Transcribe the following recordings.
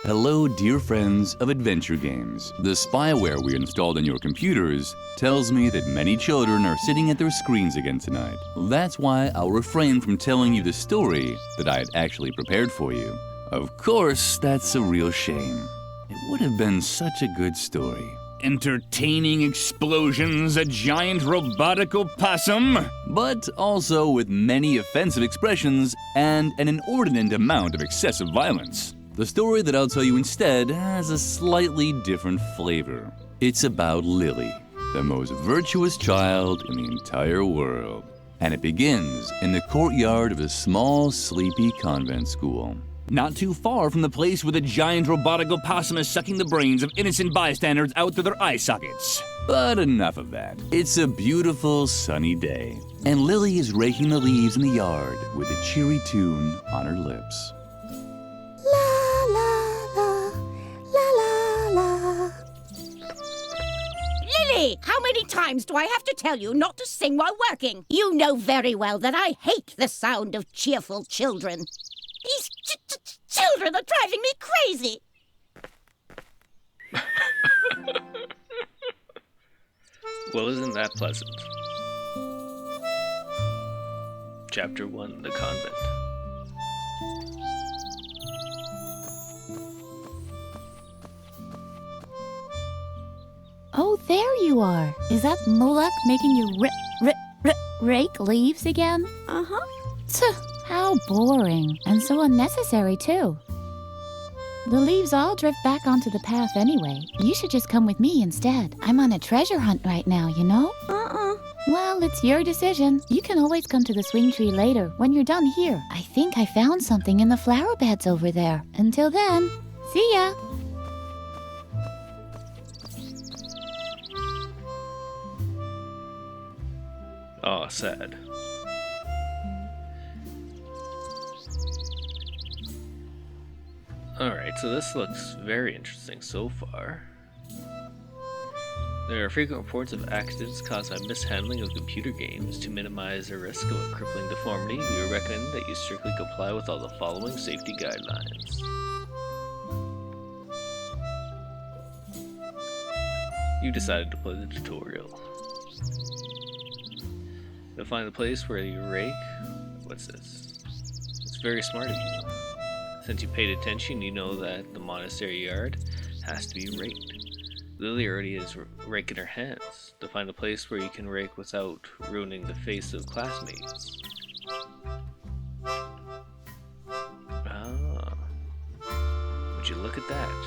Hello, dear friends of adventure games. The spyware we installed on your computers tells me that many children are sitting at their screens again tonight. That's why I'll refrain from telling you the story that I had actually prepared for you. Of course, that's a real shame. It would have been such a good story. Entertaining explosions, a giant robotic opossum, but also with many offensive expressions and an inordinate amount of excessive violence. The story that I'll tell you instead has a slightly different flavor. It's about Lily, the most virtuous child in the entire world. And it begins in the courtyard of a small, sleepy convent school. Not too far from the place where the giant robotic opossum is sucking the brains of innocent bystanders out through their eye sockets. But enough of that. It's a beautiful, sunny day, and Lily is raking the leaves in the yard with a cheery tune on her lips. Lily, how many times do I have to tell you not to sing while working? You know very well that I hate the sound of cheerful children. These children are driving me crazy. Well, isn't that pleasant? Chapter 1, The Convent. Oh, there you are. Is that Moloch making you rake leaves again? Uh-huh. How boring, and so unnecessary, too. The leaves all drift back onto the path anyway. You should just come with me instead. I'm on a treasure hunt right now, you know? Well, it's your decision. You can always come to the swing tree later, when you're done here. I think I found something in the flower beds over there. Until then, see ya! Aw, sad. Alright, so this looks very interesting so far. There are frequent reports of accidents caused by mishandling of computer games. To minimize the risk of a crippling deformity, we recommend that you strictly comply with all the following safety guidelines. You decided to play the tutorial. You'll find the place where you rake. What's this? It's very smart of you. Since you paid attention, you know that the monastery yard has to be raked. Lily already is raking her hands. To find a place where you can rake without ruining the face of classmates. Ah. Would you look at that?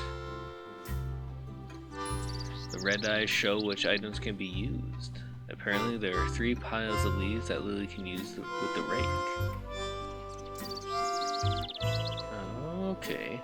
The red eyes show which items can be used. Apparently there are 3 piles of leaves that Lily can use with the rake. Okay.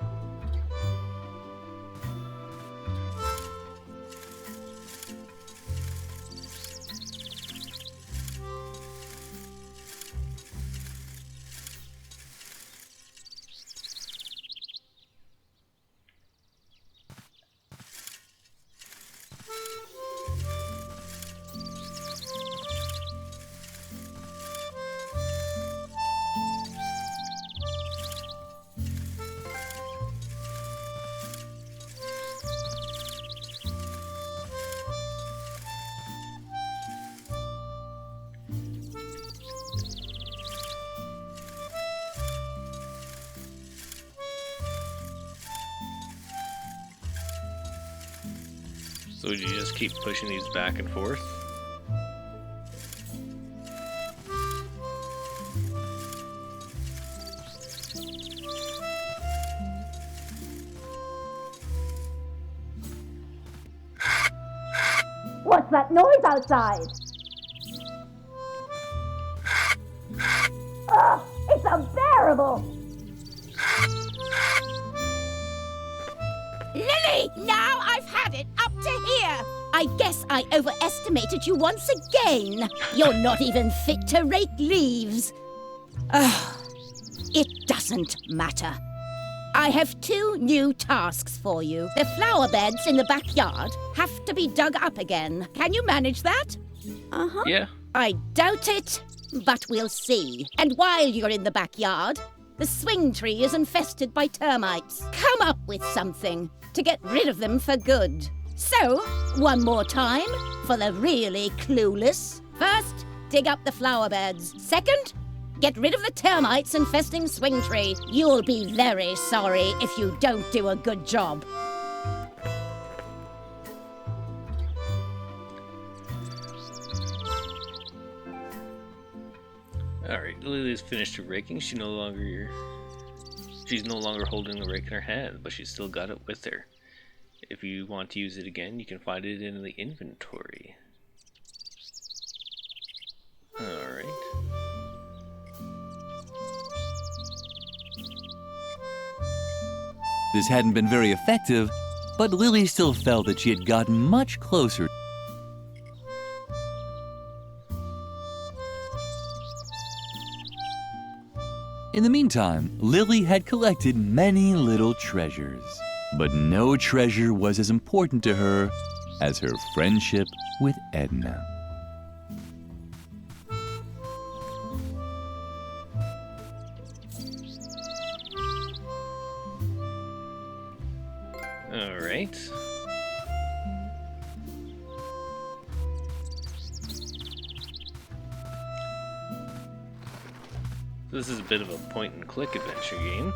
So would you just keep pushing these back and forth? What's that noise outside? Oh, it's unbearable! Lily, now I've had it up to here. I guess I overestimated you once again. You're not even fit to rake leaves. It doesn't matter. I have 2 new tasks for you. The flower beds in the backyard have to be dug up again. Can you manage that? Yeah. I doubt it, but we'll see. And while you're in the backyard, The swing tree is infested by termites. Come up with something to get rid of them for good. So, one more time for the really clueless. First, dig up the flower beds. Second, get rid of the termites infesting swing tree. You'll be very sorry if you don't do a good job. Alright, Lily's finished her raking. She's no longer holding the rake in her hand, but she's still got it with her. If you want to use it again, you can find it in the inventory. Alright. This hadn't been very effective, but Lily still felt that she had gotten much closer. In the meantime, Lily had collected many little treasures, but no treasure was as important to her as her friendship with Edna. Alright. This is a bit of a point-and-click adventure game.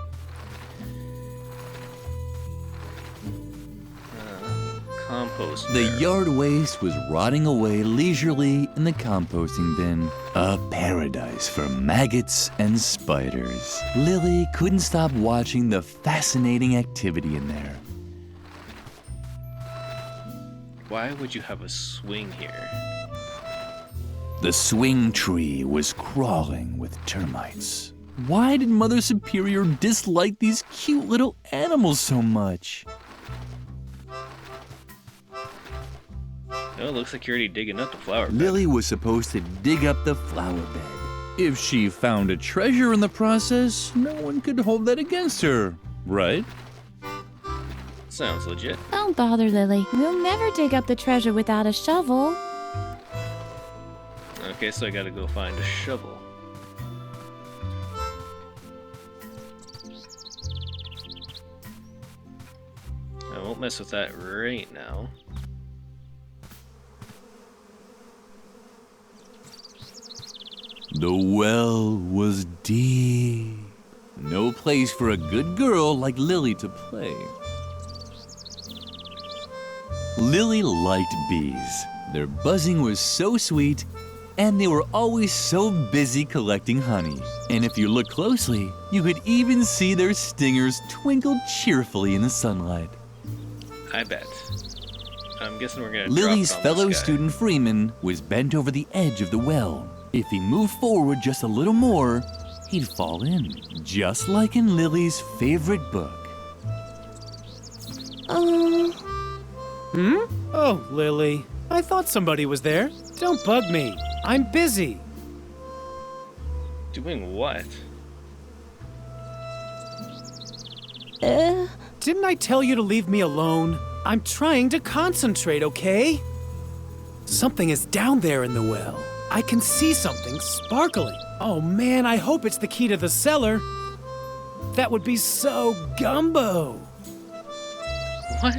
Compost. The there. yard waste was rotting away leisurely in the composting bin. A paradise for maggots and spiders. Lily couldn't stop watching the fascinating activity in there. Why would you have a swing here? The swing tree was crawling with termites. Why did Mother Superior dislike these cute little animals so much? Oh, it looks like you're already digging up the flower bed. Lily was supposed to dig up the flower bed. If she found a treasure in the process, no one could hold that against her, right? Sounds legit. Don't bother, Lily. We'll never dig up the treasure without a shovel. Okay, so I gotta go find a shovel. I won't mess with that right now. The well was deep. No place for a good girl like Lily to play. Lily liked bees. Their buzzing was so sweet, and they were always so busy collecting honey. And if you look closely, you could even see their stingers twinkle cheerfully in the sunlight. I bet. I'm guessing we're gonna Lily's drop it on fellow this guy. student Freeman was bent over the edge of the well. If he moved forward just a little more, he'd fall in, just like in Lily's favorite book. Oh, Lily. I thought somebody was there. Don't bug me. I'm busy. Doing what? Didn't I tell you to leave me alone? I'm trying to concentrate, okay? Something is down there in the well. I can see something sparkling. Oh man, I hope it's the key to the cellar. That would be so gumbo. What?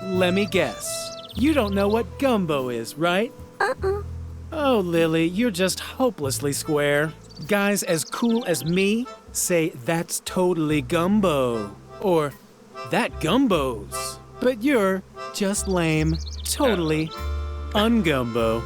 Let me guess. You don't know what gumbo is, right? Oh, Lily, you're just hopelessly square. Guys as cool as me say that's totally gumbo. Or that gumbos. But you're just lame. Totally ungumbo.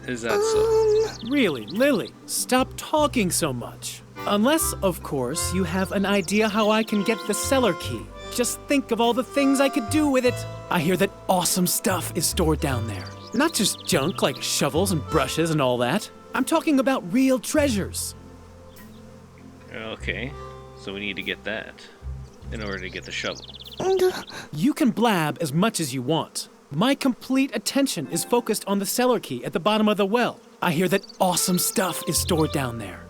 Is that so? Really, Lily, stop talking so much. Unless, of course, you have an idea how I can get the cellar key. Just think of all the things I could do with it. I hear that awesome stuff is stored down there. Not just junk like shovels and brushes and all that. I'm talking about real treasures. Okay, so we need to get that in order to get the shovel. You can blab as much as you want. My complete attention is focused on the cellar key at the bottom of the well. I hear that awesome stuff is stored down there.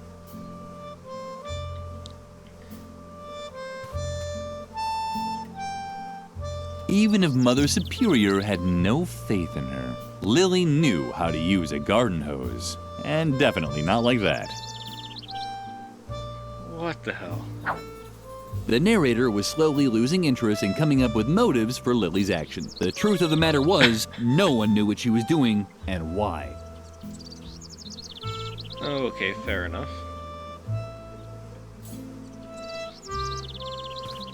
Even if Mother Superior had no faith in her, Lily knew how to use a garden hose. And definitely not like that. What the hell? The narrator was slowly losing interest in coming up with motives for Lily's actions. The truth of the matter was, no one knew what she was doing and why. Okay, fair enough.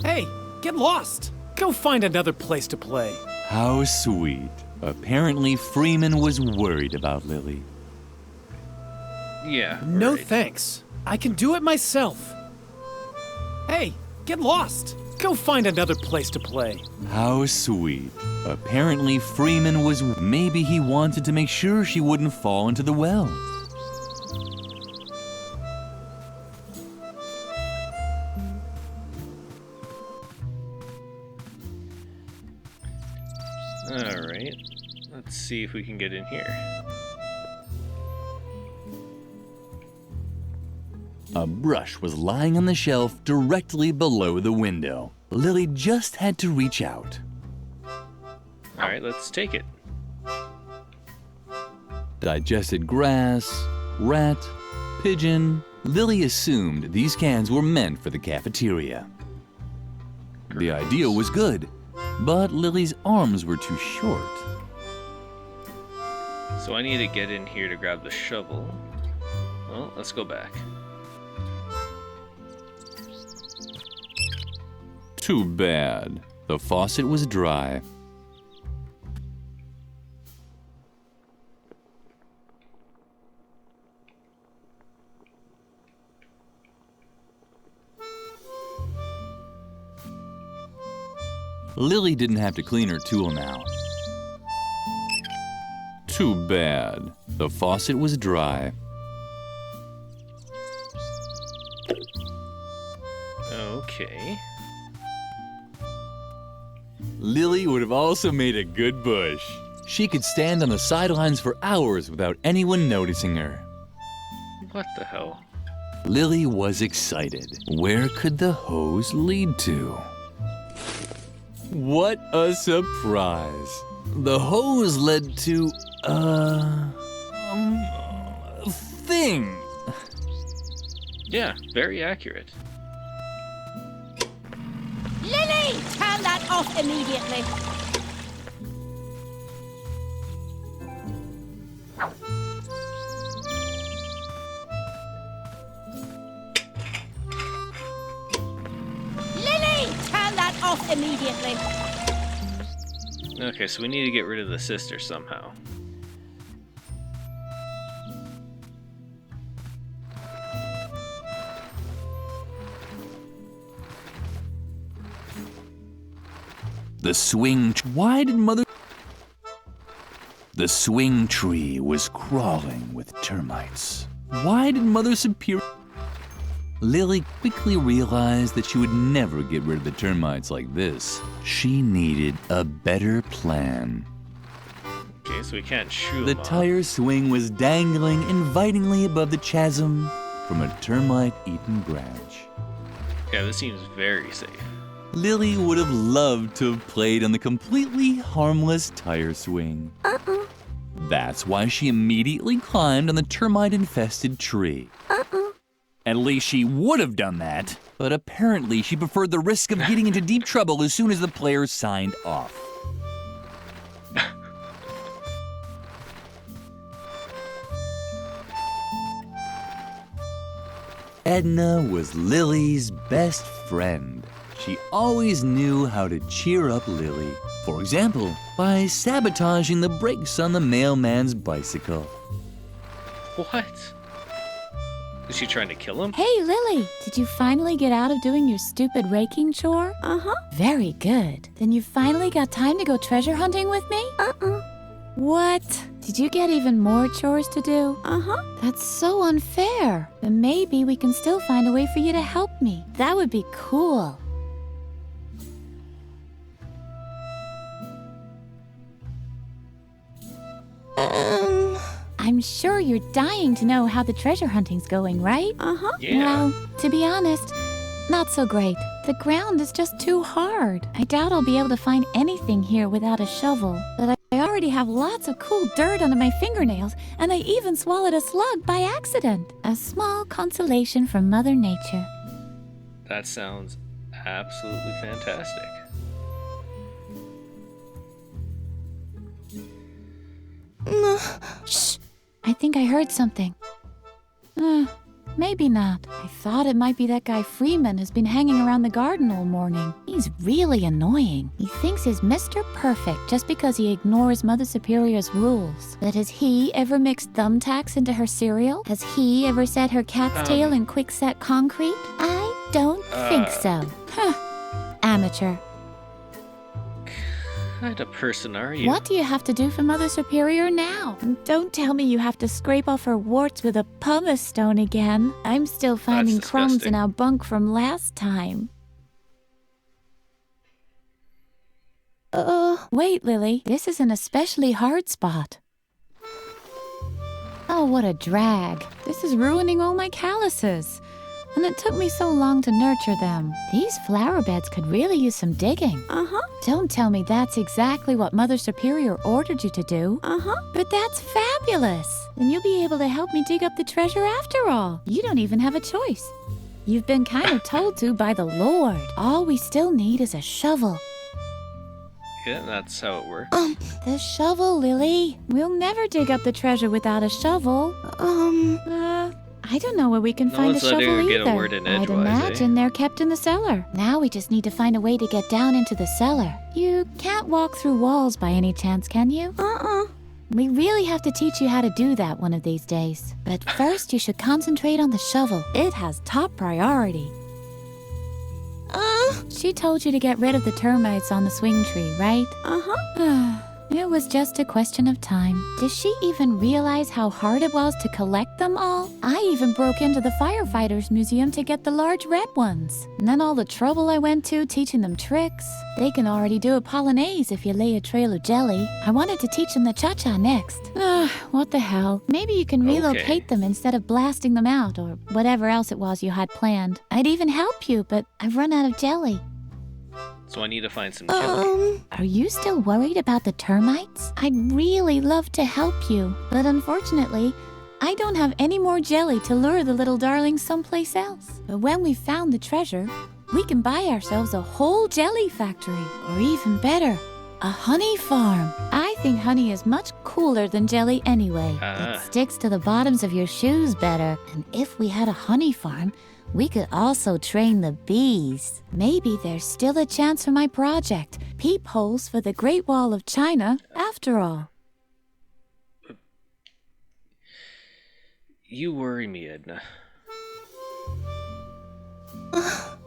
Hey, get lost! Go find another place to play. How sweet. Apparently, Freeman was worried about Lily. Yeah. No right. thanks. I can do it myself. Hey, get lost! Go find another place to play. How sweet. Apparently, Freeman was... Maybe he wanted to make sure she wouldn't fall into the well. Alright. Let's see if we can get in here. A brush was lying on the shelf directly below the window. Lily just had to reach out. Alright, let's take it. Digested grass, rat, pigeon. Lily assumed these cans were meant for the cafeteria. The idea was good, but Lily's arms were too short. So I need to get in here to grab the shovel. Well, let's go back. Too bad. The faucet was dry. Lily didn't have to clean her tool now. Too bad. The faucet was dry. Okay. Lily would have also made a good bush. She could stand on the sidelines for hours without anyone noticing her. What the hell? Lily was excited. Where could the hose lead to? What a surprise! The hose led to a thing. Yeah, very accurate. Lily, turn that off immediately. Lily, turn that off immediately. Okay, so we need to get rid of the sister somehow. The swing... Why did Mother... The swing tree was crawling with termites. Why did Mother Superior... Lily quickly realized that she would never get rid of the termites like this. She needed a better plan. Okay, so we can't shoo The them off. tire swing was dangling invitingly above the chasm from a termite-eaten branch. Yeah, this seems very safe. Lily would have loved to have played on the completely harmless tire swing. That's why she immediately climbed on the termite-infested tree. At least she would have done that, but apparently she preferred the risk of getting into deep trouble as soon as the players signed off. Edna was Lily's best friend. She always knew how to cheer up Lily. For example, by sabotaging the brakes on the mailman's bicycle. What? Is she trying to kill him? Hey, Lily, did you finally get out of doing your stupid raking chore? Uh-huh. Very good. Then you finally got time to go treasure hunting with me? What? Did you get even more chores to do? Uh-huh. That's so unfair. But maybe we can still find a way for you to help me. That would be cool. I'm sure you're dying to know how the treasure hunting's going, right? Uh-huh. Yeah. Well, to be honest, not so great. The ground is just too hard. I doubt I'll be able to find anything here without a shovel. But I already have lots of cool dirt under my fingernails, and I even swallowed a slug by accident. A small consolation from Mother Nature. That sounds absolutely fantastic. Shh! I think I heard something. Maybe not. I thought it might be that guy Freeman who's been hanging around the garden all morning. He's really annoying. He thinks he's Mr. Perfect just because he ignores Mother Superior's rules. But has he ever mixed thumbtacks into her cereal? Has he ever set her cat's tail in quickset concrete? I don't think so. Amateur. What kind of person are you? What do you have to do for Mother Superior now? Don't tell me you have to scrape off her warts with a pumice stone again. I'm still finding crumbs in disgusting. our bunk from last time. Wait, Lily. This is an especially hard spot. Oh, what a drag. This is ruining all my calluses. And it took me so long to nurture them. These flower beds could really use some digging. Don't tell me that's exactly what Mother Superior ordered you to do. But that's fabulous. Then you'll be able to help me dig up the treasure after all. You don't even have a choice. You've been kind of told to by the Lord. All we still need is a shovel. Yeah, that's how it works. The shovel, Lily. We'll never dig up the treasure without a shovel. I don't know where we can find a one's letting her shovel get a either. word in I'd edgewise, imagine they're kept in the cellar. Now we just need to find a way to get down into the cellar. You can't walk through walls by any chance, can you? We really have to teach you how to do that one of these days. But first you should concentrate on the shovel. It has top priority. She told you to get rid of the termites on the swing tree, right? It was just a question of time. Does she even realize how hard it was to collect them all? I even broke into the firefighters museum to get the large red ones. And then all the trouble I went to teaching them tricks. They can already do a polonaise if you lay a trail of jelly. I wanted to teach them the cha-cha next. What the hell? Maybe you can relocate them instead of blasting them out or whatever else it was you had planned. I'd even help you, but I've run out of jelly. So I need to find some jelly. Are you still worried about the termites? I'd really love to help you, but unfortunately, I don't have any more jelly to lure the little darlings someplace else. But when we've found the treasure, we can buy ourselves a whole jelly factory, or even better, a honey farm. I think honey is much cooler than jelly anyway. It sticks to the bottoms of your shoes better. And if we had a honey farm, we could also train the bees. Maybe there's still a chance for my project, Peepholes for the Great Wall of China, after all. You worry me, Edna.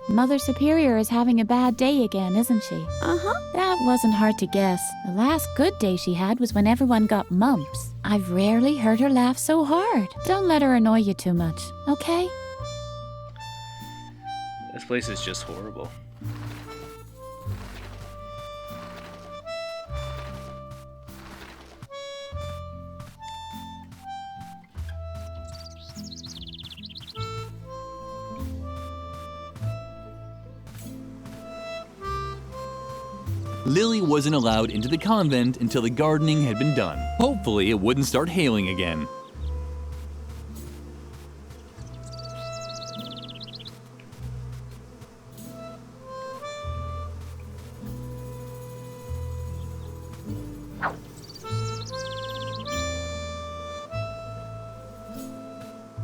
Mother Superior is having a bad day again, isn't she? That wasn't hard to guess. The last good day she had was when everyone got mumps. I've rarely heard her laugh so hard. Don't let her annoy you too much, okay? This place is just horrible. Lily wasn't allowed into the convent until the gardening had been done. Hopefully it wouldn't start hailing again.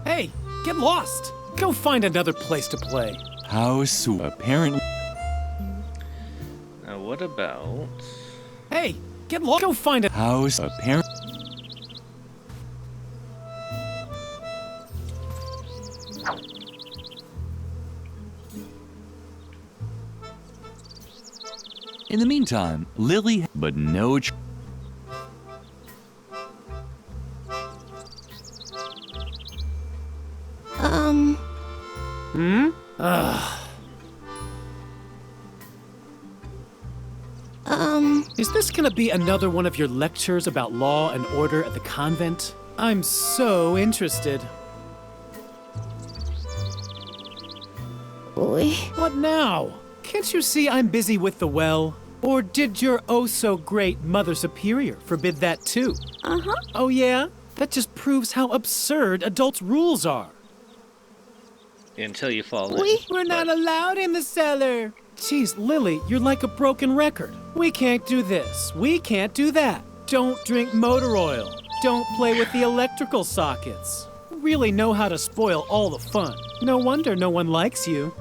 Hey, get lost! Go find another place to play. How sweet. Apparently. Now what about... Hey, get lost! Go find a House. Apparently. In the meantime, Lily, but no. Is this gonna be another one of your lectures about law and order at the convent? I'm so interested. Oy. What now? Can't you see I'm busy with the well? Or did your oh-so-great Mother Superior forbid that too? Uh-huh. Oh yeah? That just proves how absurd adults' rules are. Until you fall in. We're not allowed in the cellar. Jeez, Lily, you're like a broken record. We can't do this. We can't do that. Don't drink motor oil. Don't play with the electrical sockets. Really know how to spoil all the fun. No wonder no one likes you.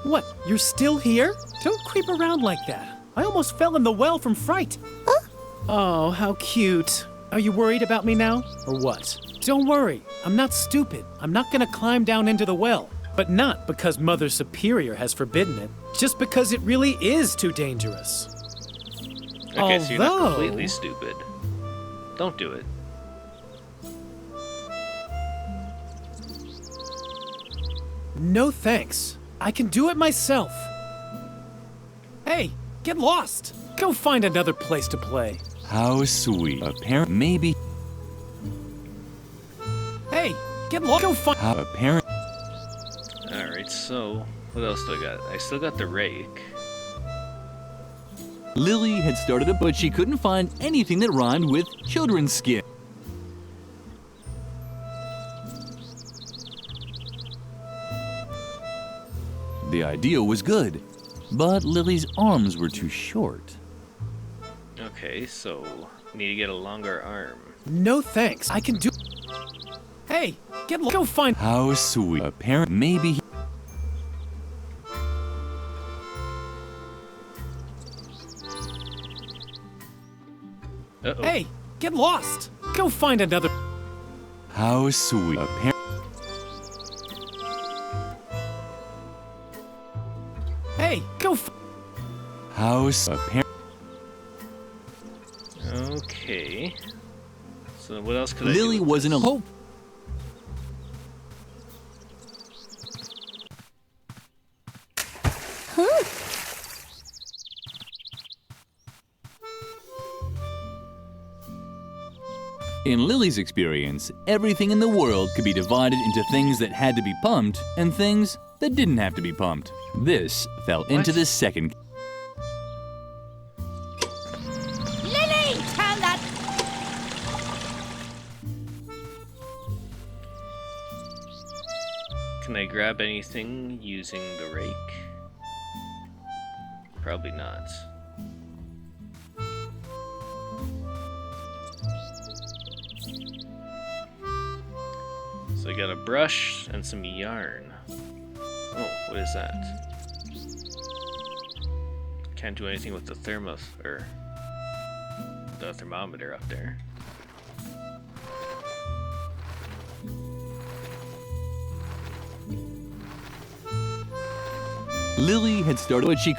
What, you're still here? Don't creep around like that. I almost fell in the well from fright. Oh, how cute. Are you worried about me now, or what? Don't worry, I'm not stupid. I'm not gonna climb down into the well. But not because Mother Superior has forbidden it, just because it really is too dangerous. Okay, so you're not completely stupid. Don't do it. No thanks. I can do it myself. Hey, get lost. Go find another place to play. How sweet. Apparent maybe. Hey, get lost. Go find. How apparent. Alright, so what else do I got? I still got the rake. Lily had started it, but she couldn't find anything that rhymed with children's skin. The idea was good, but Lily's arms were too short. Okay, so need to get a longer arm. No thanks. I can do. Hey, get lost. Go find. How sweet. Apparent maybe. Uh-oh. Hey, get lost. Go find another. How sweet. Apparent. Hey, go. How apparent. Okay. So what else could I Lily do? with wasn't a this? hope. In Lily's experience, everything in the world could be divided into things that had to be pumped and things that didn't have to be pumped. This fell into the second. Lily, turn that... Can I grab anything using the rake? Probably not. So I got a brush and some yarn. Oh, what is that? Can't do anything with the the thermometer up there. Lily had started what she.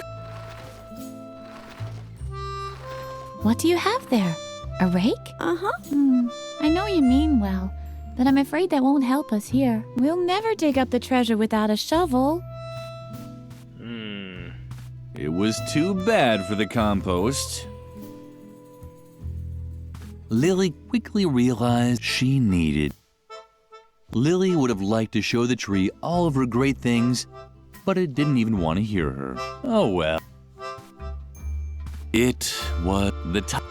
What do you have there? A rake? Uh-huh. I know you mean well, but I'm afraid that won't help us here. We'll never dig up the treasure without a shovel. It was too bad for the compost. Lily quickly realized she needed. Lily would have liked to show the tree all of her great things, but it didn't even want to hear her. Oh well. It was the time.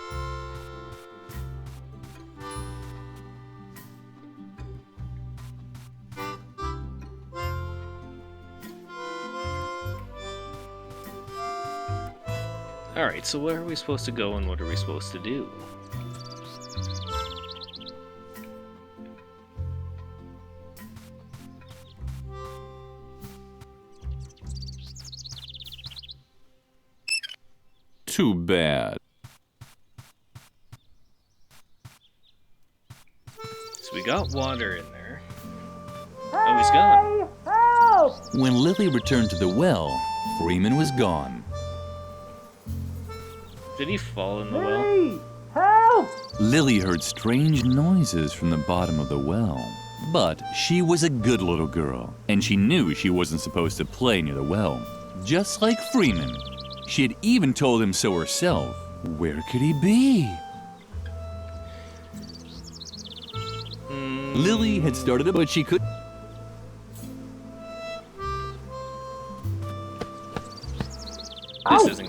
Alright, so where are we supposed to go and what are we supposed to do? Too bad. So we got water in there. Oh, he's gone. When Lily returned to the well, Freeman was gone. Did he fall in the well? Lily heard strange noises from the bottom of the well. But she was a good little girl, and she knew she wasn't supposed to play near the well. Just like Freeman. She had even told him so herself. Where could he be? Lily had started it, but she could.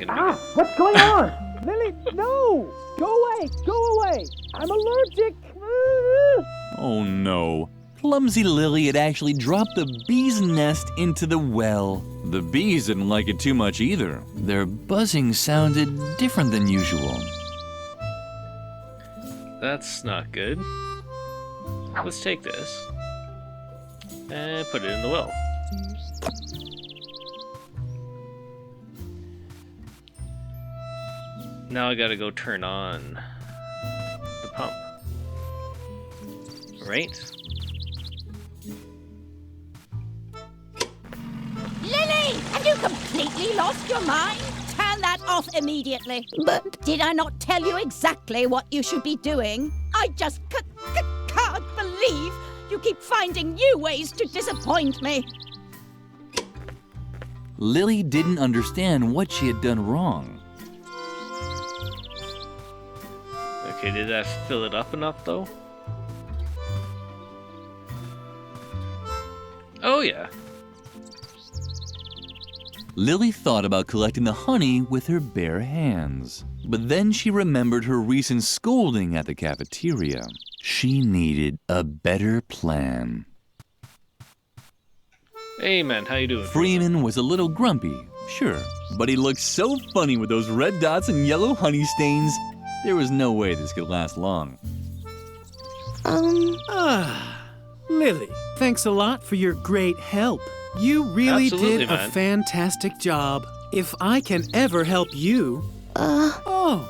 gonna be good. What's going on? Lily, no! Go away! Go away! I'm allergic! Oh no. Clumsy Lily had actually dropped the bee's nest into the well. The bees didn't like it too much either. Their buzzing sounded different than usual. That's not good. Let's take this and put it in the well. Now I gotta go turn on the pump. Right? Lily, have you completely lost your mind? Turn that off immediately. But did I not tell you exactly what you should be doing? I just can't believe you keep finding new ways to disappoint me. Lily didn't understand what she had done wrong. Okay, did that fill it up enough though? Oh yeah. Lily thought about collecting the honey with her bare hands. But then she remembered her recent scolding at the cafeteria. She needed a better plan. Hey man, how you doing? Freeman was a little grumpy, sure, but he looked so funny with those red dots and yellow honey stains. There was no way this could last long. Lily, thanks a lot for your great help. You really Absolutely, did man. a fantastic job. If I can ever help you... Oh,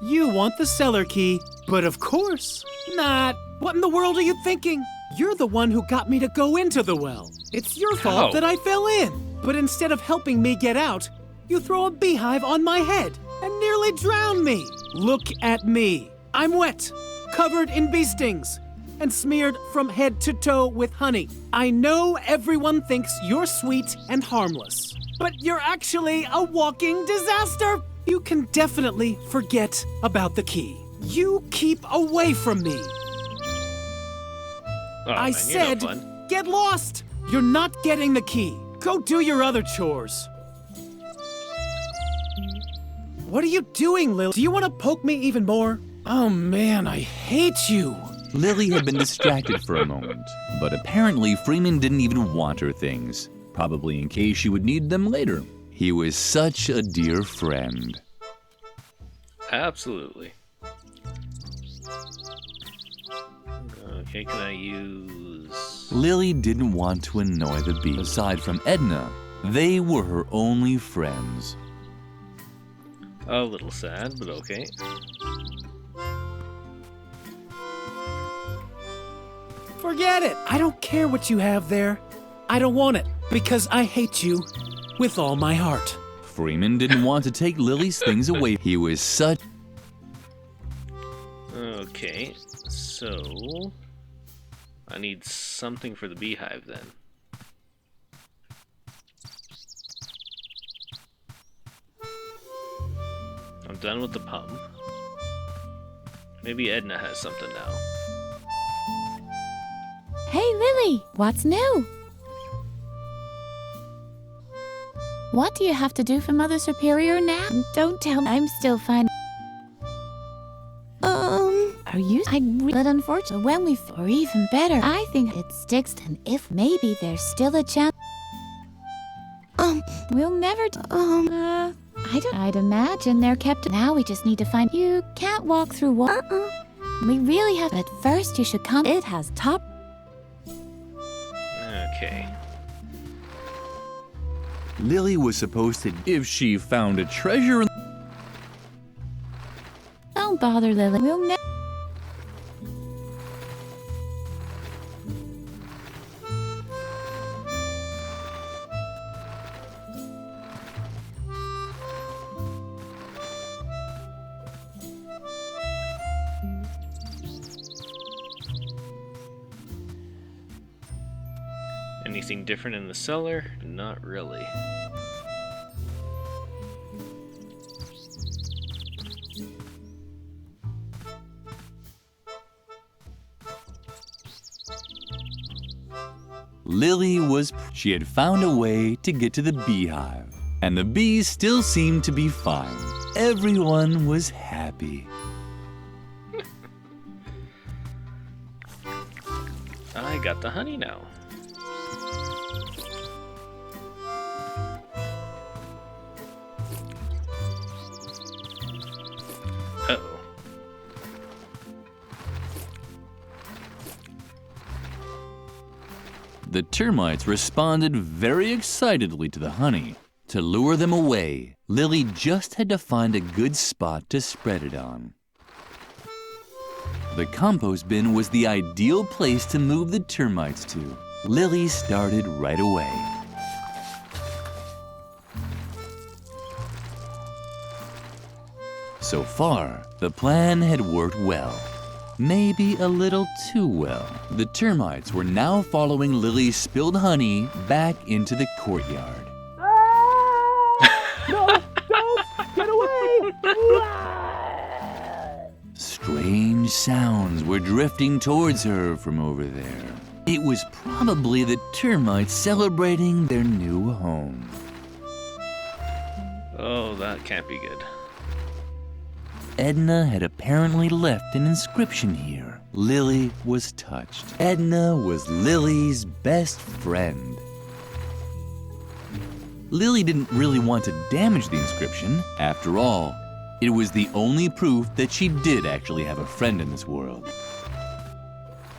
you want the cellar key, but of course not. What in the world are you thinking? You're the one who got me to go into the well. It's your fault How? that I fell in. But instead of helping me get out, you throw a beehive on my head and nearly drown me. Look at me. I'm wet, covered in bee stings, and smeared from head to toe with honey. I know everyone thinks you're sweet and harmless, but you're actually a walking disaster. You can definitely forget about the key. You keep away from me. Oh, I man, said, you're no fun. get lost. You're not getting the key. Go do your other chores. What are you doing, Lily? Do you want to poke me even more? Oh man, I hate you. Lily had been distracted for a moment, but apparently Freeman didn't even want her things, probably in case she would need them later. He was such a dear friend. Absolutely. Okay, can I use... Lily didn't want to annoy the bee. Aside from Edna, they were her only friends. A little sad, but okay. Forget it. I don't care what you have there. I don't want it because I hate you with all my heart. Freeman didn't want to take Lily's things away. He was such... Okay, so... I need something for the beehive then. I'm done with the pump. Maybe Edna has something now. Hey, Lily, what's new? What do you have to do for Mother Superior now? Don't tell me I'm still fine. Are you? But unfortunately, when we... Or even better, I think it sticks, and if maybe there's still a chance... We'll never... I'd imagine they're kept... Now we just need to find... You can't walk through water. We really have... But first you should come... It has top... Okay. Lily was supposed to... If she found a treasure in... Don't bother, Lily. We'll never... Anything different in the cellar? Not really. Lily was... She had found a way to get to the beehive. And the bees still seemed to be fine. Everyone was happy. I got the honey now. Uh-oh. The termites responded very excitedly to the honey. To lure them away, Lily just had to find a good spot to spread it on. The compost bin was the ideal place to move the termites to. Lily started right away. So far, the plan had worked well. Maybe a little too well. The termites were now following Lily's spilled honey back into the courtyard. No, don't! Get away! Strange sounds were drifting towards her from over there. It was probably the termites celebrating their new home. Oh, that can't be good. Edna had apparently left an inscription here. Lily was touched. Edna was Lily's best friend. Lily didn't really want to damage the inscription. After all, it was the only proof that she did actually have a friend in this world.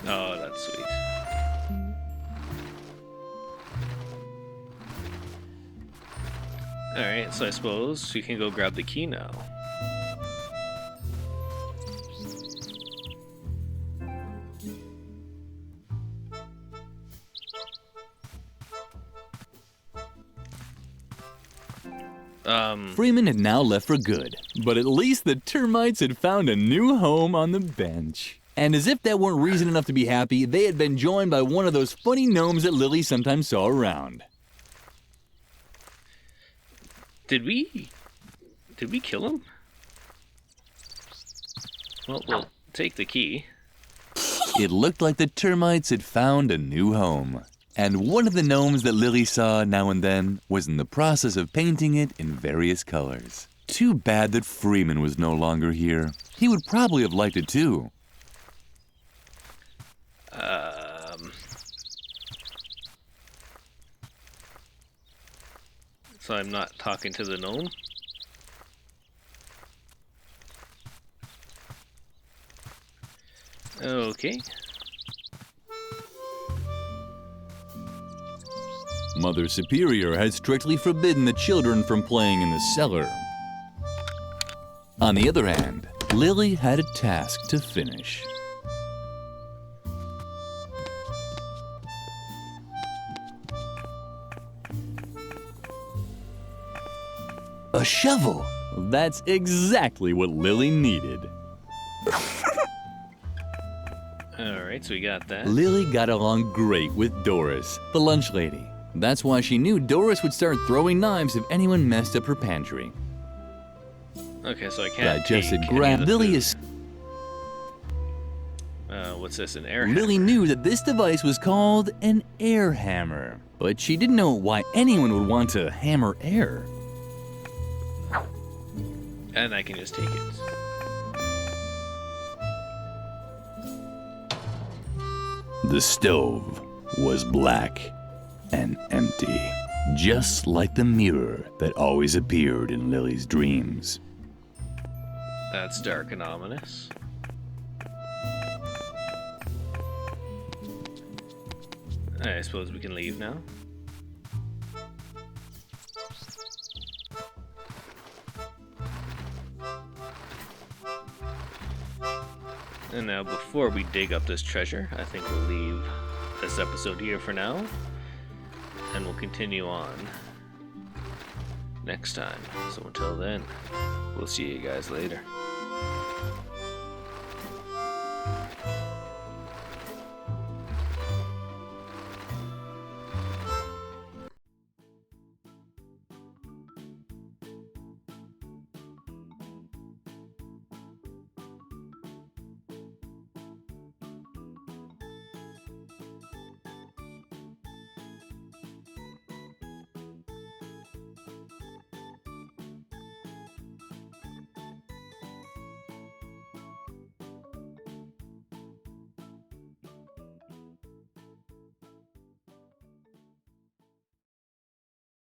Oh, that's sweet. Alright, so I suppose we can go grab the key now. Freeman had now left for good, but at least the termites had found a new home on the bench. And as if that weren't reason enough to be happy, they had been joined by one of those funny gnomes that Lily sometimes saw around. Did we kill him? Well, we'll take the key. It looked like the termites had found a new home. And one of the gnomes that Lily saw now and then was in the process of painting it in various colors. Too bad that Freeman was no longer here. He would probably have liked it too. So I'm not talking to the gnome? Okay. Mother Superior had strictly forbidden the children from playing in the cellar. On the other hand, Lily had a task to finish. A shovel! That's exactly what Lily needed. Alright, so we got that. Lily got along great with Doris, the lunch lady. That's why she knew Doris would start throwing knives if anyone messed up her pantry. Okay, so I can't Digested take any grab. of the Lily food. is. What's this, an air Lily hammer? knew that this device was called an air hammer, but she didn't know why anyone would want to hammer air. And I can just take it. The stove was black and empty, just like the mirror that always appeared in Lily's dreams. That's dark and ominous. I suppose we can leave now. And now, before we dig up this treasure, I think we'll leave this episode here for now. And we'll continue on next time. So until then, we'll see you guys later.